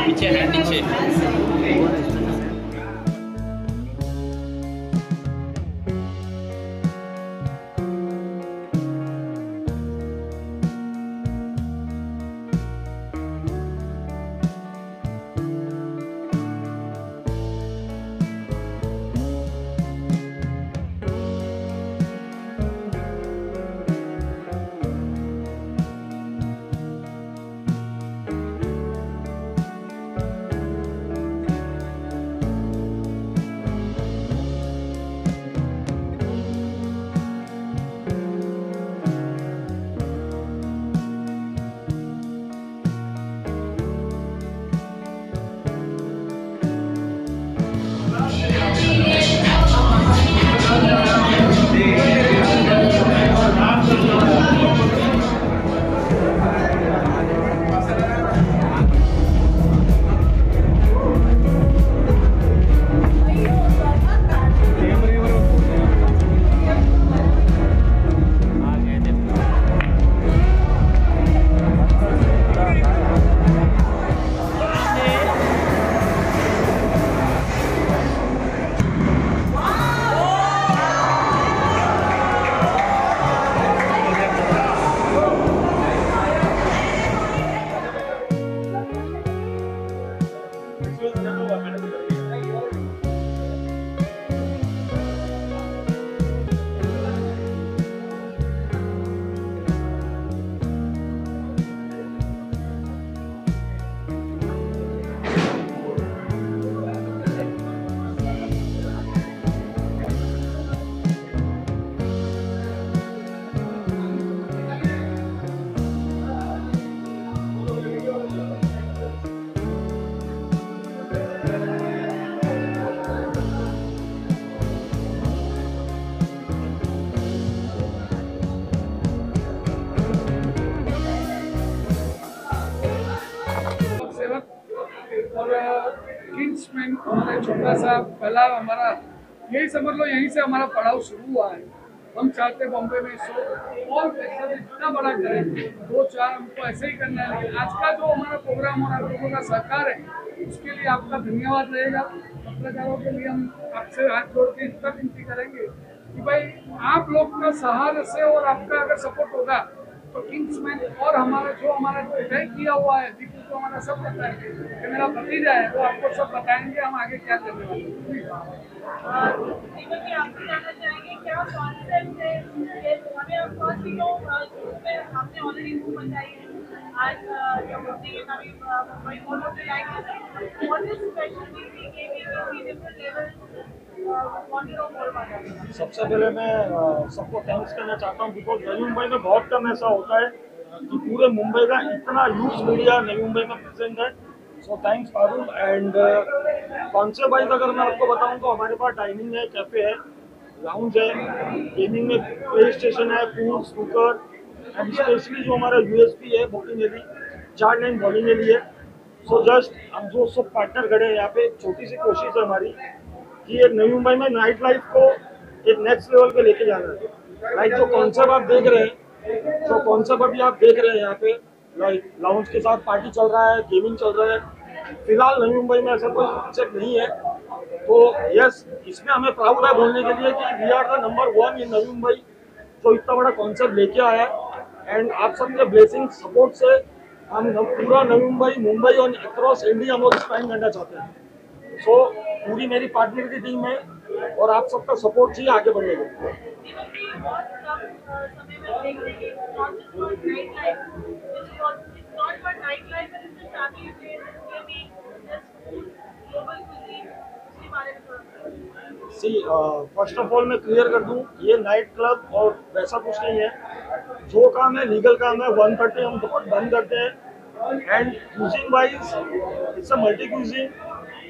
पीछे है नीचे। किंग्समैन हमारा छोटा सा पहला हमारा यही समझ लो, यहीं से हमारा पड़ाव शुरू हुआ है। हम चाहते बॉम्बे में शो और पैसा जितना बड़ा करें, 2-4 हमको ऐसे ही करना है। लेकिन आज का जो हमारा प्रोग्राम और आप लोगों का सहकार है, उसके लिए आपका धन्यवाद रहेगा। पत्रकारों के लिए हम आपसे हाथ जोड़ के इतना विनती करेंगे कि भाई आप लोग का सहारा से और आपका अगर सपोर्ट होगा तो किंग्समैन और हमारा जो तय किया हुआ है, दीपू को हमारा सब बताएंगे कि मेरा भतीजा है, वो आपको सब बताएंगे हम आगे क्या करने वाले हैं। आपसे जानना चाहेंगे क्या कॉन्सेप्ट है, हमें ऑफकोर्स वी नो आपने ऑलरेडी मूव बताई है आज जब होती है कभी Mumbai mode of the life what is special we think different levels want to know more about that. सबसे पहले मैं सबको थैंक्स करना चाहता हूँ बिकॉज नई मुंबई में बहुत कम ऐसा होता है कि पूरे मुंबई का इतना यूज मीडिया नई मुंबई में प्रेजेंट है। So thanks Parul. And concept wise अगर मैं आपको बताऊँ तो हमारे पास डाइनिंग है, कैफे है, लाउंज है, गेमिंग में प्ले स्टेशन है, पूल, स्नूकर एंड स्पेशली जो हमारा यूएसपी है bowling area, 4 line bowling area है। सो जस्ट हम जो सब पार्टनर खड़े हैं यहाँ पे, एक छोटी सी कोशिश है हमारी कि एक नई मुंबई में नाइट लाइफ को एक नेक्स्ट लेवल पे लेके जाना है। लाइक जो कॉन्सेप्ट आप देख रहे हैं, जो कॉन्सेप्ट अभी आप देख रहे हैं यहाँ पे, लाइक लाउंज के साथ पार्टी चल रहा है, गेमिंग चल रहा है। फिलहाल नई मुंबई में ऐसा कोई कॉन्सेप्ट नहीं है, तो यस इसमें हमें प्राउड है बोलने के लिए कि वी आर द नंबर 1 इन नई मुंबई जो इतना बड़ा कॉन्सेप्ट लेके आया है। एंड आप सबके ब्लेसिंग सपोर्ट से हम पूरा नई मुंबई और अक्रॉस इंडिया हम लोग एक्सपैंड करना चाहते हैं। सो पूरी मेरी पार्टनर की टीम है और आप सबका सपोर्ट चाहिए आगे बढ़ने के लिए। सी फर्स्ट ऑफ ऑल मैं क्लियर कर दूं, ये नाइट क्लब और वैसा कुछ नहीं है। जो काम है लीगल काम है, 130 हम बहुत बंद करते हैं। And causing wise it's a multi causing.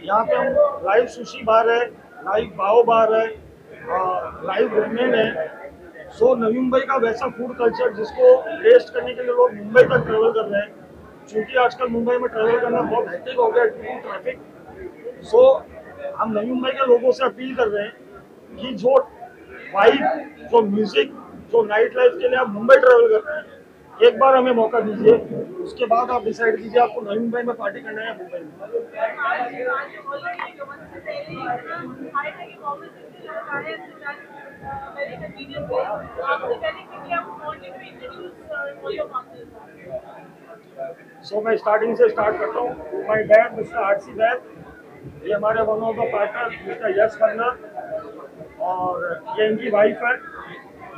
यहाँ पे हम लाइव सुशी बार है, लाइव बाओ बार है, लाइव वुमेन है। सो नई मुंबई का वैसा फूड कल्चर जिसको टेस्ट करने के लिए लोग मुंबई तक ट्रेवल कर रहे हैं, क्योंकि आजकल मुंबई में ट्रेवल करना बहुत हेक्टिक हो गया ड्यू टू ट्रैफिक। सो हम नई मुंबई के लोगों से अपील कर रहे हैं कि जो वाइब, जो म्यूजिक, जो नाइट लाइफ के लिए आप मुंबई ट्रैवल करते हैं, एक बार हमें मौका दीजिए, उसके बाद आप डिसाइड कीजिए आपको नई मुंबई में पार्टी करना है या मुंबई में। आज ऑलरेडी वन से पहले ही इतना हाई था कि कॉन्वर्सेशन लगा है वेरी कन्वीनियंट वे आपसे पहले क्योंकि आप wanted to introduce all your partners. So मैं स्टार्टिंग से स्टार्ट करता हूँ। My dad mister RC Vaid, ये हमारे one of the partner mister Yash Khanna, और ये इनकी वाइफ है।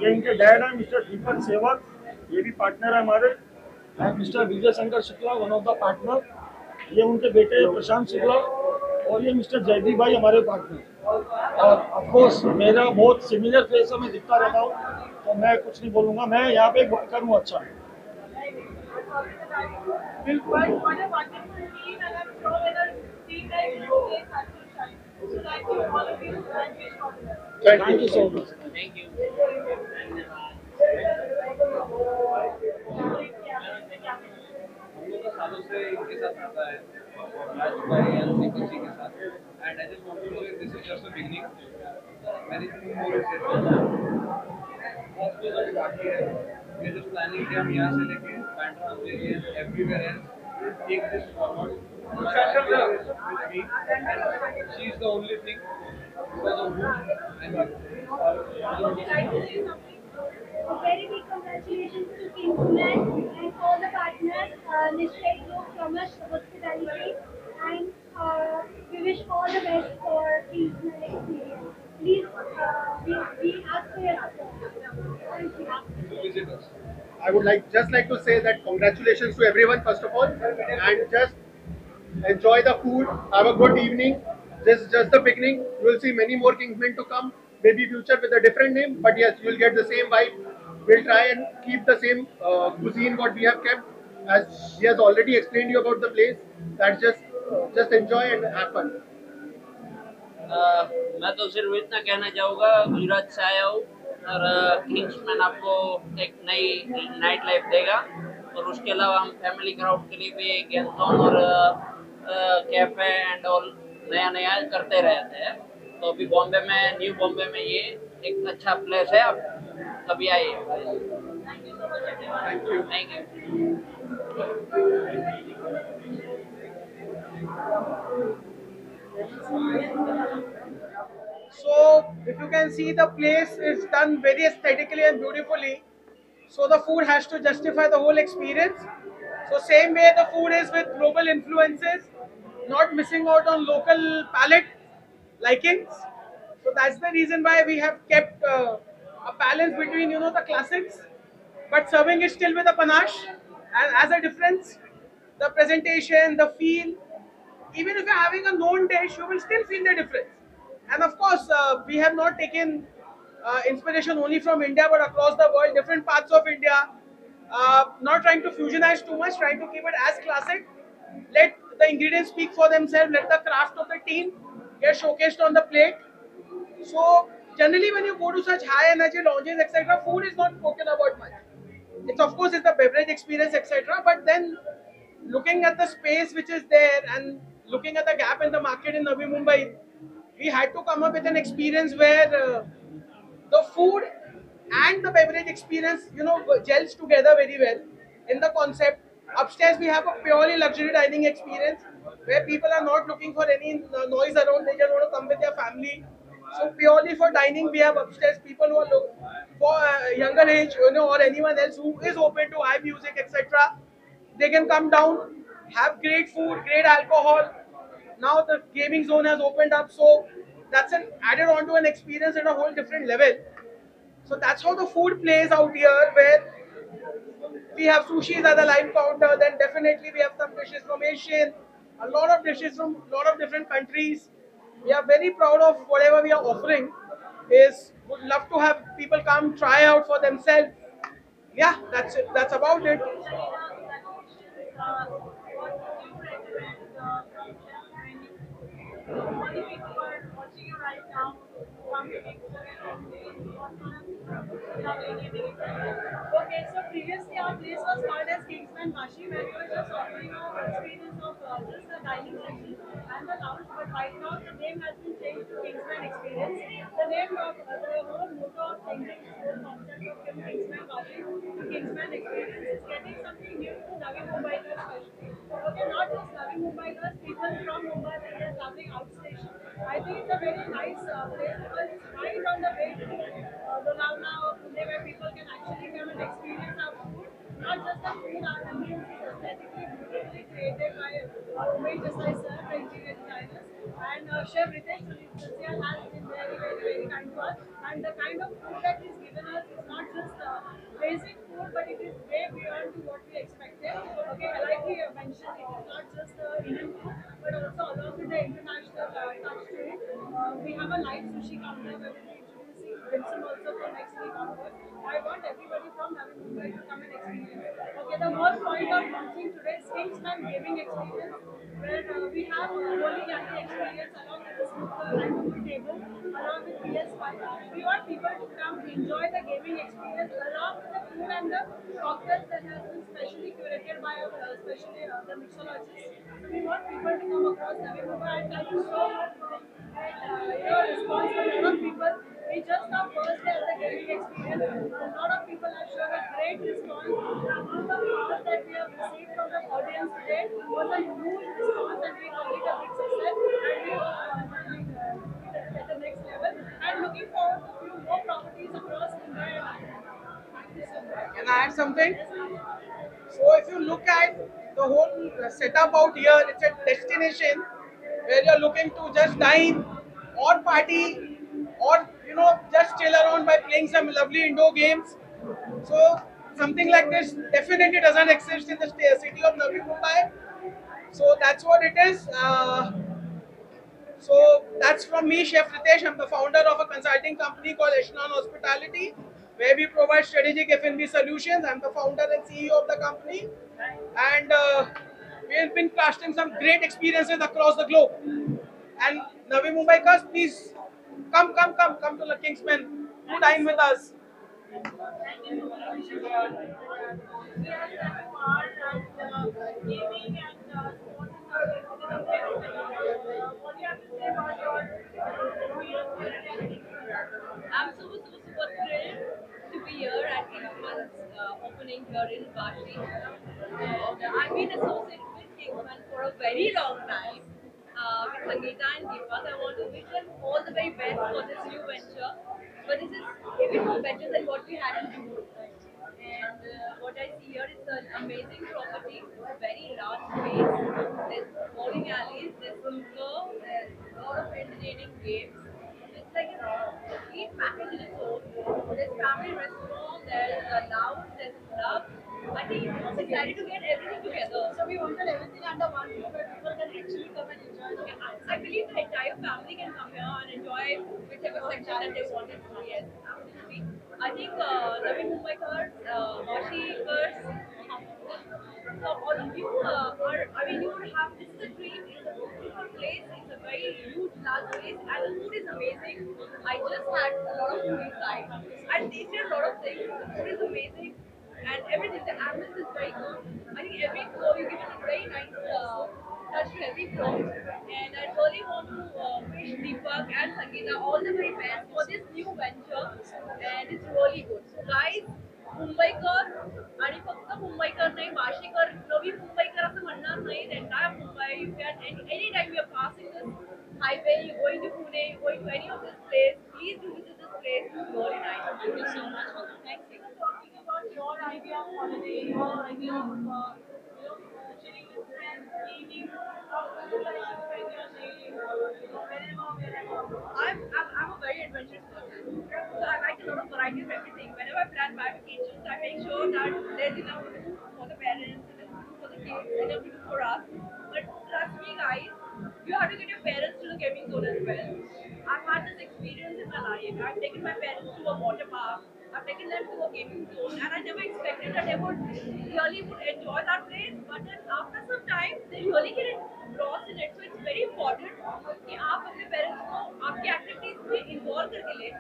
ये इनके डैड है मिस्टर दीपक सेवक, ये भी पार्टनर है हमारे। And mister Vijay Shankar Shukla, one of the partner, ये उनके बेटे प्रशांत शुक्ला, और ये मिस्टर जयदीप भाई हमारे पार्टनर। और ऑफकोर्स मेरा बहुत सिमिलर फेस में दिखता रहता हूँ, तो मैं कुछ नहीं बोलूँगा, मैं यहाँ पे वर्कर हूँ। अच्छा बिल्कुल what a wonderful team and I'm sure when a team like you plays has to shine. So thank you all of you and wish all the best. Thank you so much. Thank you. हम लोग का सालों से इनके साथ आता है और आज चुका है यहाँ किसी के साथ and I just want to say this is just a beginning anything more is बहुत कुछ अभी बाकी है। वी आर जस्ट प्लानिंग कि हम यहाँ से लेके Bandra Australia everywhere else take this forward. She is the only thing because of whom and Would you like to say something? A very big congratulations to Kingsman and all the partners, Nishay Group, Kamash Hospitality, and we wish all the best for Kingsman experience. Please, we ask for your support. Thank you. to visit us. I would just like to say that congratulations to everyone first of all, and just enjoy the food, have a good evening. This is just the beginning. You will see many more Kingsmen to come, maybe future with a different name, but yes, you will get the same vibe. We'll try and keep the same cuisine what we have kept, as he has already explained you about the place. That's just enjoy and have fun. मैं तो सिर्फ इतना कहना चाहूँगा, गुजरात से आया हूँ और किंग्समैन आपको एक नई नाइट लाइफ देगा। और उसके अलावा हम फैमिली क्राउड के लिए भी गैंगटॉन और कैफे एंड ऑल नया नया करते रहते हैं। तो अभी बॉम्बे में, न्यू बॉम्बे में ये एक अच्छा प्लेस है, आप कभी आइए। Thank you. Thank you. So if you can see, the place is done very aesthetically and beautifully. So the food has to justify the whole experience. So same way the food is with global influences, not missing out on local palate likings. So that's the reason why we have kept a balance between the classics, but serving it still with a panache. And as a difference, the presentation, the feel, even if you're having a known dish, you will still feel the difference. And of course, we have not taken inspiration only from India, but across the world, different parts of India. Not trying to fusionize too much, trying to keep it as classic. Let the ingredients speak for themselves. Let the craft of the team get showcased on the plate. So generally, when you go to such high energy lounges, etc., food is not spoken about much. It's of course it's the beverage experience, etc. But then looking at the space which is there and looking at the gap in the market in Navi Mumbai, we had to come up with an experience where the food and the beverage experience, gels together very well in the concept. Upstairs we have a purely luxury dining experience where people are not looking for any noise around. They just want to come with their family. So purely for dining, we have upstairs people who are for younger age, or anyone else who is open to high music, etc. They can come down, have great food, great alcohol. Now the gaming zone has opened up, so that's an added on to an experience at a whole different level. So that's how the food plays out here, where we have sushis at the live counter. Then definitely we have some dishes from Asian, a lot of dishes from a lot of different countries. We are very proud of whatever we are offering. Would love to have people come try out for themselves. Yeah, that's it. That's about it. Okay, so previously our place was called as Kingsman Mashi, where we were just offering our experience of just the dining section and the lounge, but right now the name has been changed to Kingsman Experience. The the name of the whole motto of changing this whole concept of Kingsman Vashi to Kingsman experience is getting something new to Navi Mumbaikars especially. Okay, not just Navi Mumbaikars, people from Mumbai when they are traveling outstation. I think it's a very nice place because it's right on the way to Lonavala or Pune where people can actually come and experience our food. Not just the food, our ambience is aesthetically beautifully created by Umesh Desai sir, the interior designers, and Chef Ritesh Tulsia has been very kind to us. And the kind of food that he's given us is not just basic food, but it is way beyond to what we expected. Okay, like he mentioned, it is not just Indian food, but also along with the international touch to it. We have a live sushi counter where we'll be introducing Vincent also for next week onwards. I want everybody from Navi Mumbai to come and experience. Okay, the whole point of launching today's Kingsman gaming experience, where we have a Holy Yaki experience along with the snooker and pool table, along with PS5. We want people to come enjoy the gaming experience along with the food and the cocktails that has been specially curated by especially the mixologists. So we want people to come across Navi Mumbai, and thank you so much for your response from a lot of people. We just our first day of the gaming experience. A lot of people have shown a great response. The amount of calls that we have received from the audience today was a huge response, and we call it a big success. And we hope at the next level. And looking forward to a few more properties across India. Thank you so much. Can I add something? So if you look at the whole setup out here, it's a destination where you're looking to just dine or party or just chill around by playing some lovely indoor games. So something like this definitely doesn't exist in the city of Navi Mumbai. So that's what it is. So that's from me, Chef Ritesh. I'm the founder of a consulting company called Echelon Hospitality, where we provide strategic F&B solutions. I'm the founder and CEO of the company, and we've been crafting some great experiences across the globe. And Navi Mumbaikars, please come to the Kingsman to dine with us. We are gaming and sports what do you have to say about your I'm super thrilled to be here at Kingsman's opening here in Vashi. And I've been associated with Kingsman for a very long time. With Sangeeta and Deepak, I want to wish them all the very best for this new venture. But this is even more better than what we had in June. And what I see here is an amazing property, very large space. There's bowling alleys, there's snooker, there's a lot of entertaining games. It's like a complete package in its own. There's family restaurant, there's a lounge, there's a club. I think it's most excited to get everything together. So we wanted everything under one roof where people can actually come and enjoy the I believe the entire family can come here and enjoy whichever section that they wanted to. Yes, absolutely. I think Navi Mumbaikars, Vashikars, so all of you you would have, this is a dream, it's a beautiful place, it's a very huge, large place, and the food is amazing. I just had a lot of food inside. I tasted a lot of things, the food is amazing, and everything, the ambience is very good. I think every floor you give it a very nice touch to every floor, and I really want to wish Deepak and Sangeeta all the very best for this new venture, and it's really good. So guys, Mumbaikar आणि फक्त मुंबईकर नाही वाशीकर नवी मुंबईकर असं म्हणणार नाही entire Mumbai you can any time you are passing this highway you going to Pune you going to any of this place please do visit this place it's very nice thank you so much thank you talking about your idea of holiday, your idea of chilling with friends, eating, how do you like to spend your day, wherever. I'm a very adventurous person. So I like a lot of variety of everything. Whenever I plan my vacations, I make sure that there's enough food for the parents, enough food for the kids, enough food for us. But trust me guys, you have to get your parents to the gaming zone as well. I've had this experience in my life. I've taken my parents to a water park. I've taken them to a gaming zone, and I never expected that they would enjoy that place. But then after some time, they really get lost in it. So it's very important कि आप अपने parents को आपकी activities में involve करके ले,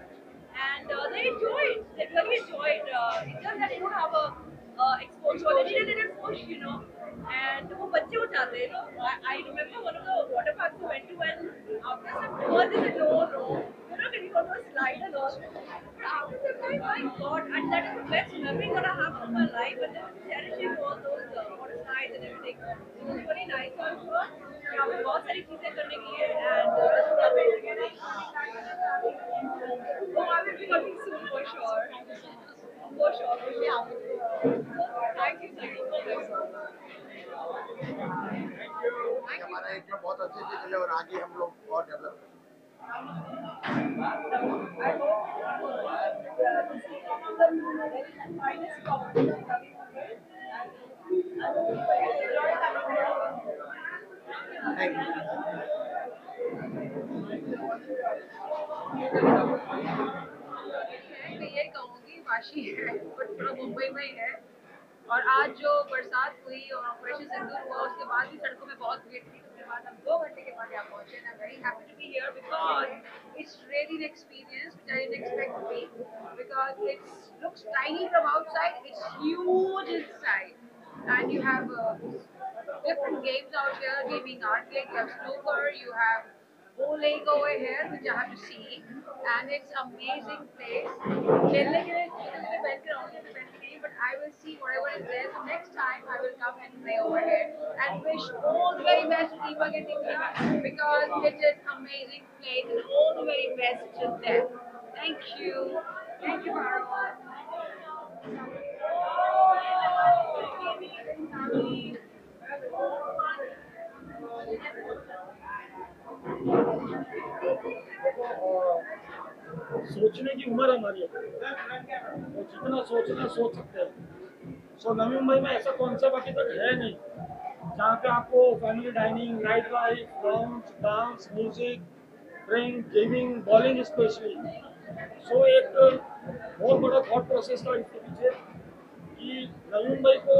and they enjoy it. They really enjoy it. It's just that they don't have a exposure. They need a little push, you know. And वो बच्चे हो जाते हैं. I remember one of the water parks we went to, and after some hours they said no, we're not getting go to a slide and all. After that, my God, and that is the best memory that I have of my life. And then cherishing all those water slides and everything. It was very nice. So I'm sure यहाँ पे बहुत सारी चीजें करने के लिए and oh, I will be coming soon for sure. For sure. Yeah. Thank you, thank you. हमारा एक बहुत अच्छे से चले और आगे हम लोग और डेवलप करें। Thank you. मैं ये कहूँगी वाशी है बट थोड़ा मुंबई में ही है और आज जो बरसात हुई और ऑपरेशन सिंदूर हुआ उसके बाद भी सड़कों में बहुत भीड़ थी उसके बाद हम 2 घंटे के बाद यहाँ पहुँचे and I'm very happy to be here because it's really an experience which I didn't expect to be because it looks tiny from outside, it's huge inside and you have different games out here, gaming arcade, you have snooker, you have bowling over here which I have to see and it's amazing place. खेलने के लिए मैं बैठ कर आऊँगी मैं बैठ नहीं but I will see whatever is there so next time I will come and play over here and wish all the very best to Deepak and Divya because it is amazing place and all the very best to them. Thank you. Thank you, Mara. सोचने की उम्र हमारी है तो जितना सोचना सोच सकते हैं। सो नवी मुंबई में ऐसा कॉन्सेप्ट अभी तक है नहीं जहाँ पे आपको family dining, night life, lounge, dance, music, drink, gaming, bowling specially. So एक बहुत बड़ा थॉट प्रोसेस था इसके पीछे कि नवी मुंबई को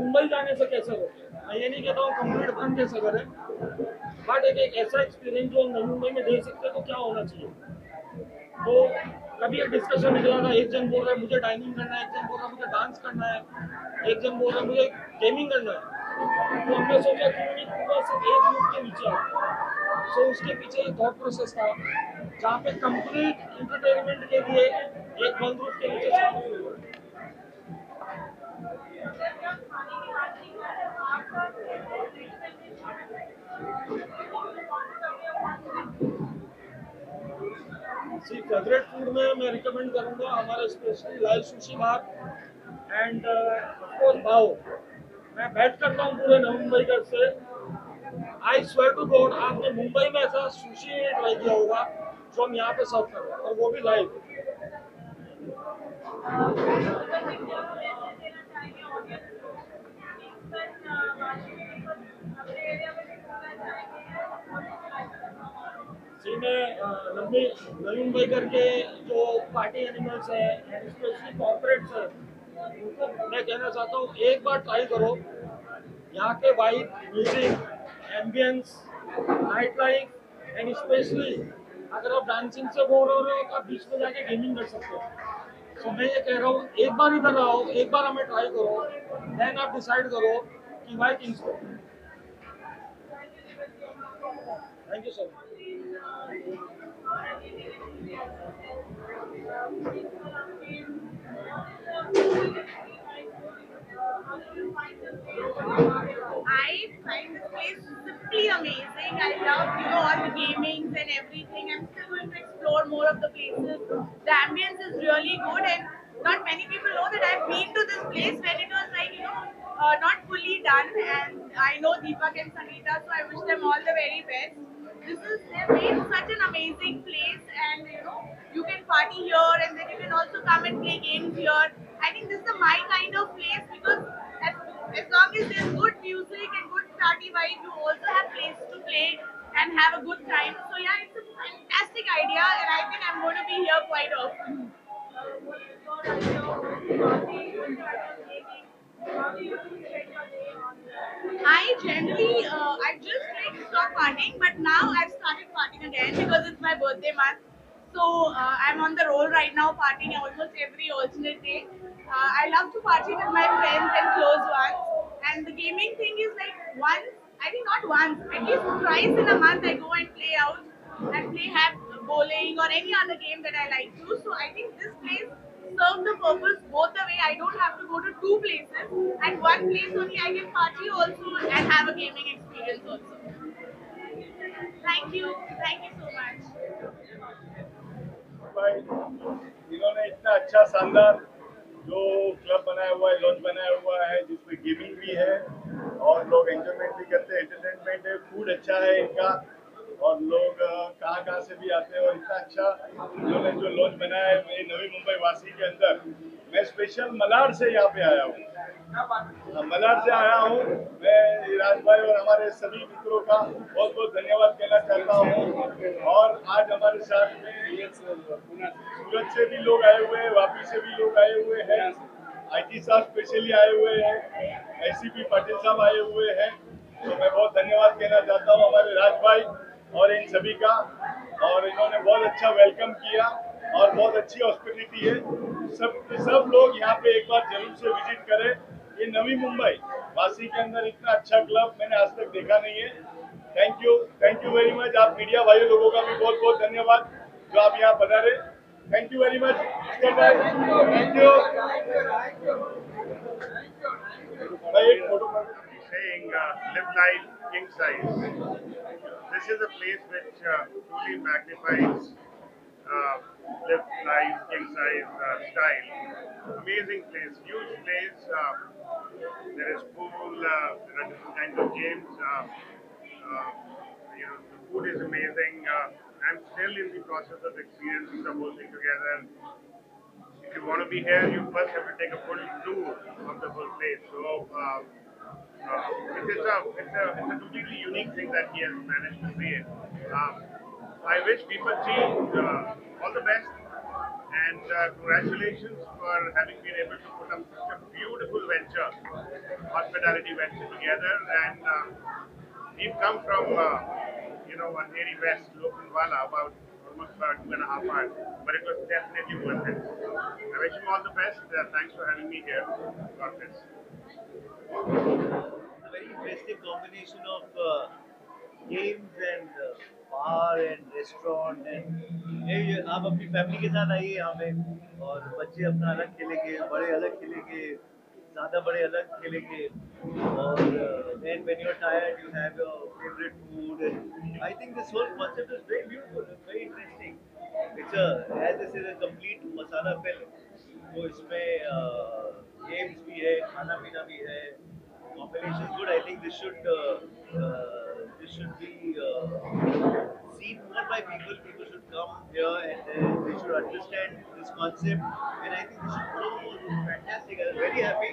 मुंबई जाने से कैसे रोके। मैं ये नहीं कहता हूँ कंप्लीट बंद कैसे करें बट एक ऐसा एक्सपीरियंस जो नवी मुंबई में दे सकते हैं तो क्या होना चाहिए। तो कभी एक डिस्कशन निकला था, एक जन बोल रहा है मुझे डाइनिंग करना है, एक जन बोल रहा है मुझे डांस करना है, एक जन बोल रहा है मुझे गेमिंग करना है। तो हमने सोचा क्यों नहीं पूरा सिर्फ एक ग्रुप के नीचे आओ। सो उसके पीछे एक थॉट प्रोसेस था जहाँ पे कंप्लीट एंटरटेनमेंट के लिए एक बंद ग्रुप के नीचे शामिल हुए। सी फेवरेट फूड में मैं रिकमेंड करूँगा हमारा specially live sushi bar and of course भाव। मैं बैठ करता हूँ पूरे नवी मुंबई का से आई स्वेयर टू गॉड आपने मुंबई में ऐसा सुशी ट्राई किया होगा जो हम यहाँ पे सर्व कर रहे हैं और वो भी लाइव। जी मैं नवी मुंबई करके जो पार्टी एनिमल्स है एंड स्पेशली कॉर्पोरेट्स है उनको मैं कहना चाहता हूँ एक बार ट्राई करो। यहाँ के vibe, music, ambience, night life and specially अगर आप डांसिंग से बोर हो रहे हो तो आप बीच में जाके गेमिंग कर सकते हो। तो मैं ये कह रहा हूँ एक बार इधर आओ, एक बार हमें ट्राई करो, देन आप डिसाइड करो कि वाई किंग्स को। Thank you so much. I find this place simply amazing. I love, all the gamings and everything. I'm still going to explore more of the places. The ambience is really good, and not many people know that I've been to this place when it was like, not fully done. And I know Deepak and Sangeeta, so I wish them all the very best. They've made such an amazing place, and you can party here, and then you can also come and play games here. I think this is my kind of place because as long as there's good music and good party vibe, you also have place to play and have a good time. So yeah, it's a fantastic idea, and I think I'm going to be here quite often. I generally, I just stopped partying, but now I've started partying again because it's my birthday month. So I'm on the roll right now, partying almost every alternate day. I love to party with my friends and close ones. And the gaming thing is like once, I think not once, at least twice in a month I go and play out and have bowling or any other game that I like to. So I think this place serves the purpose both the way. I don't have to go to two places. At one place only I can party also and have a gaming experience also. Thank you so much. भाई इन्होंने इतना अच्छा शानदार जो club बनाया हुआ है, launch बनाया हुआ है, जिसमें गेमिंग भी है और लोग एंजॉयमेंट भी करते हैं, एंटरटेनमेंट है, फूड अच्छा है इनका और लोग कहाँ से भी आते हैं और इतना अच्छा इन्होंने जो लॉन्च बनाया है मेरी नवी मुंबई वासी के अंदर। मैं स्पेशल मलाड से यहाँ पे आया हूँ, मलाड से आया हूँ। मैं राज भाई और हमारे सभी मित्रों का बहुत बहुत धन्यवाद कहना चाहता हूँ। और आज हमारे साथ में सूरत से भी लोग आए हुए हैं, वापी से भी लोग आए हुए हैं, IT साहब स्पेशली आए हुए हैं, ICP पाटिल साहब आए हुए हैं। तो मैं बहुत धन्यवाद कहना चाहता हूँ हमारे राज भाई और इन सभी का। और इन्होंने बहुत अच्छा वेलकम किया और बहुत अच्छी हॉस्पिटलिटी है। सब लोग यहाँ पे एक बार जरूर से विजिट करें। ये नवी मुंबई वासी के अंदर इतना अच्छा क्लब मैंने आज तक देखा नहीं है। Thank you very much. आप मीडिया भाई लोगों का भी बहुत बहुत धन्यवाद जो आप यहाँ पधारे। Thank you very much mister भाई, थैंक यू। भाई एक photo saying live life king size. This is a place which truly magnifies live life king size style. Amazing place, huge place. There is pool, there are different kinds of games. The food is amazing. I'm still in the process of experiencing the whole thing together. If you want to be here, you first have to take a full tour of the whole place. So it's a completely unique thing that he has managed to create. I wish people see all the best and congratulations for having been able to put up such a beautiful venture, hospitality venture together. And we've come from Andheri West, Lokhandwala, almost about 2.5 hours, but it was definitely worth it. I wish you all the best. Thanks for having me here. God bless. A very interesting combination of games and bar and restaurant and ये आप अपनी family के साथ आइए यहाँ पे और बच्चे अपना अलग खेलेंगे, बड़े अलग खेलेंगे, ज़्यादा बड़े अलग खेलेंगे और then when you're tired you have your favorite food and I think this whole concept is very beautiful, it's very interesting. It's as this is a complete masala film, तो इसमें games भी है, खाना पीना भी है, combination is good. I think this should be seen more by people. People should come here and they should understand this concept. And I think this should grow more. Fantastic. I'm very happy.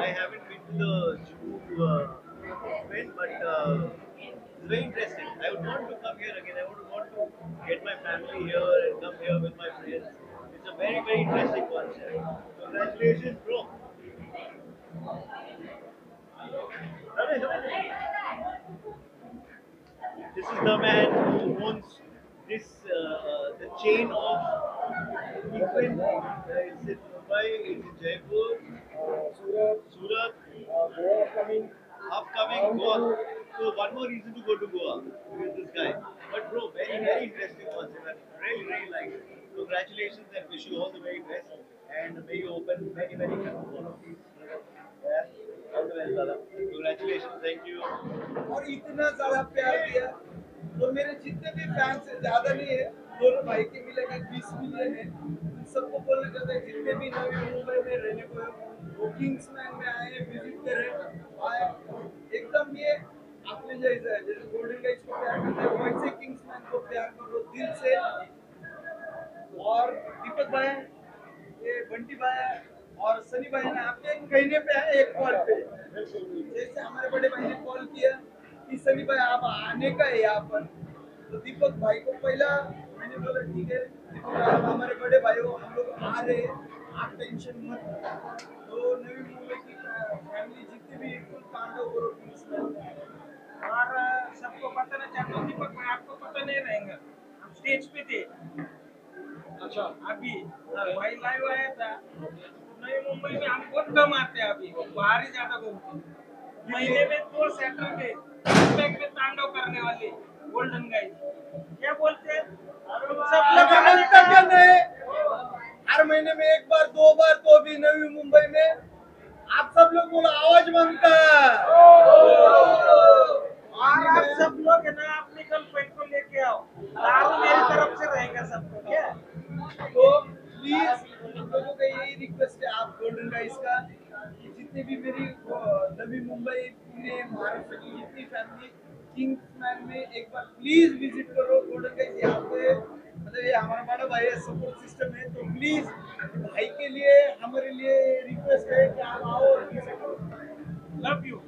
I haven't been to the Juhu event, but it's very interesting. I would want to come here again. I would want to get my family here and come here with my friends. It's a very, very interesting concept. Congratulations, bro. This is the man who owns this the chain of Equin. It's in Mumbai, it's in Jaipur, Surat, upcoming Goa. So one more reason to go to Goa with this guy. But bro, very, very interesting concept. I really, really like it. Congratulations and wish you all the very best. And may you open many, many more of these. Yeah. Congratulations, thank you. और इतना ज़्यादा प्यार दिया, तो मेरे जितने भी fans हैं ज़्यादा नहीं है, दोनों भाई के मिलेंगे 20 मिलियन है। सबको बोलना चाहते हैं जितने भी नवी मुंबई में रहने को है, वो किंग्समैन में आए, विजिट करें, आए, एकदम ये अपने जैसा है, जैसे गोल्डन गाइस को प्यार करते हैं, वैसे किंग्समैन को प्यार करो दिल से। और दीपक भाई, ये बंटी भाई और सनी भाई ने आपके कहने पे है एक कॉल पे, जैसे हमारे बड़े भाई ने कॉल किया कि सनी भाई आप आने का है यहाँ पर, तो दीपक भाई को पहला मैंने बोला ठीक है दीपक भाई आप हमारे बड़े भाई हो, हम लोग आ रहे हैं, आप टेंशन मत। तो नवी मुंबई की फैमिली जितने भी फुल तांडव करो और सबको बताना चाहता हूँ दीपक भाई आपको पता नहीं रहेगा, हम स्टेज पे थे। अच्छा अभी भाई लाइव आया था, नई मुंबई में हम बहुत कम आते हैं, अभी बाहर ही ज्यादा घूमते हैं। महीने में 2 सैटरडे बैक में तांडव करने वाले गोल्डन गाइस क्या बोलते हैं सब लोग बनता क्या नहीं हर महीने में एक बार दो बार तो भी नवी मुंबई में आप सब लोग बोलो आवाज बनता और आप सब लोग है ना अपनी गर्लफ्रेंड को लेके आओ दारू मेरी तरफ से रहेगा सबको क्या तो प्लीज हम लोगों का यही रिक्वेस्ट है आप गोल्डन गाइस का कि जितने भी मेरी नवी मुंबई पूरे महाराष्ट्र की जितनी फैमिली किंग्समैन में एक बार प्लीज विजिट करो गोल्डन गाइस यहाँ पे मतलब ये हमारा बड़ा भाई है सपोर्ट सिस्टम है तो प्लीज भाई के लिए हमारे लिए रिक्वेस्ट है कि आप आओ और विजिट करो लव यू